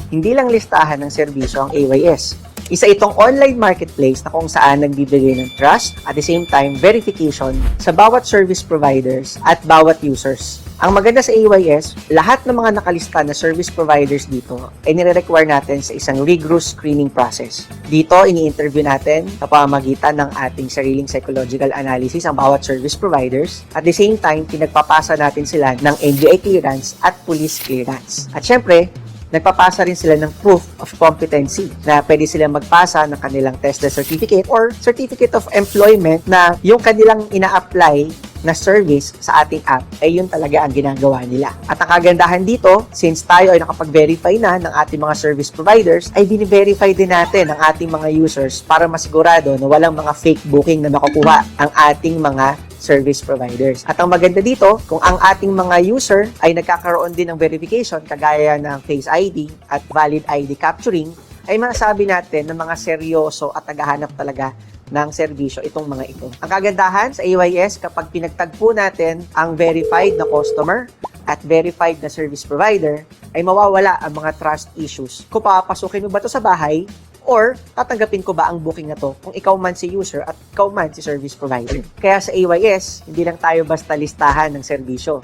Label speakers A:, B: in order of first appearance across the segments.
A: hindi lang listahan ng serbisyo ang AYS. Isa itong online marketplace na kung saan nagbibigay ng trust, at the same time, verification sa bawat service providers at bawat users. Ang maganda sa AYS, lahat ng mga nakalista na service providers dito ay nire-require natin sa isang rigorous screening process. Dito, ini-interview natin sa pamamagitan ng ating sariling psychological analysis ang bawat service providers. At the same time, pinagpapasa natin sila ng NBI clearance at police clearance. At syempre, nagpapasa rin sila ng proof of competency na pwede silang magpasa ng kanilang TESDA certificate or certificate of employment na yung kanilang ina-apply na service sa ating app ay yun talaga ang ginagawa nila. At ang kagandahan dito, since tayo ay nakapag-verify na ng ating mga service providers, ay bini-verify din natin ang ating mga users para masigurado na walang mga fake booking na makukuha ang ating mga service providers. At ang maganda dito, kung ang ating mga user ay nagkakaroon din ng verification kagaya ng Face ID at Valid ID capturing, ay masasabi natin na mga seryoso at naghahanap talaga ng serbisyo itong mga ito. Ang kagandahan sa AYS, kapag pinagtagpo natin ang verified na customer at verified na service provider, ay mawawala ang mga trust issues. Kung papasukin mo ba ito sa bahay, or tatanggapin ko ba ang booking na to kung ikaw man si user at ikaw man si service provider. Kaya sa AYS, hindi lang tayo basta listahan ng serbisyo.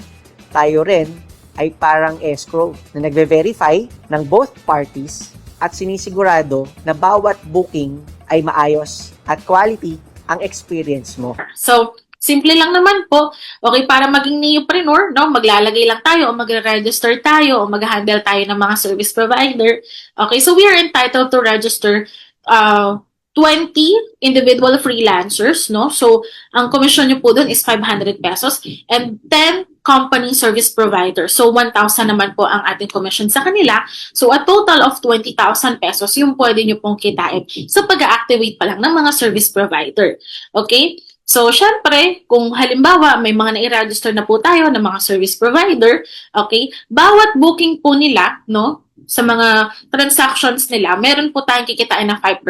A: Tayo rin ay parang escrow na nagve-verify ng both parties at sinisigurado na bawat booking ay maayos at quality ang experience mo.
B: So, simple lang naman po. Okay, para maging neopreneur, no, maglalagay lang tayo o magre-register tayo o mag-handle tayo ng mga service provider. Okay, so we are entitled to register 20 individual freelancers, no? So, ang commission nyo po dun is 500 pesos and 10 company service provider. So, 1,000 naman po ang ating commission sa kanila. So, a total of 20,000 pesos yung pwede nyo pong kitain sa pag-activate pa lang ng mga service provider. Okay? So, syempre, kung halimbawa may mga nai-register na po tayo ng mga service provider, okay, bawat booking po nila, no, sa mga transactions nila, meron po tayong kikitain na 5%.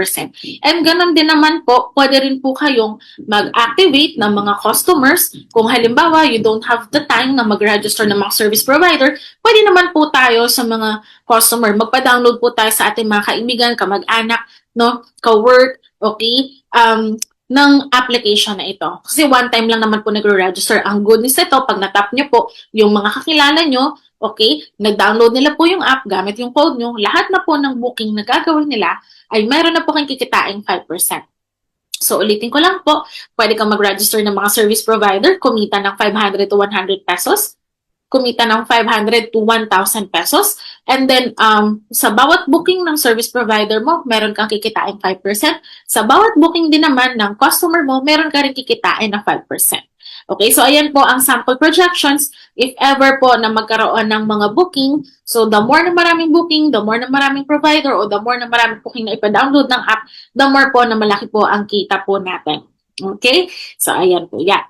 B: And ganun din naman po, pwede rin po kayong mag-activate ng mga customers. Kung halimbawa, you don't have the time na mag-register ng mga service provider, pwede naman po tayo sa mga customer. Magpa-download po tayo sa ating mga kaibigan, kamag-anak, no, ka-work, okay, ng application na ito. Kasi one time lang naman po nagre-register. Ang goodness ito, pag natap nyo po yung mga kakilala nyo, okay, nag-download nila po yung app gamit yung code nyo, lahat na po ng booking na gagawin nila ay mayroon na po kayong kikitain 5%. So, ulitin ko lang po, pwede kang mag-register ng mga service provider, kumita ng 500 to 100 pesos, kumita ng 500 to 1,000 pesos. And then, sa bawat booking ng service provider mo, meron kang kikitain 5%. Sa bawat booking din naman ng customer mo, meron ka rin kikitain ng 5%. Okay, so ayan po ang sample projections. If ever po na magkaroon ng mga booking, so the more na maraming booking, the more na maraming provider, o the more na maraming booking na ipa-download ng app, the more po na malaki po ang kita po natin. Okay, so ayan po yan.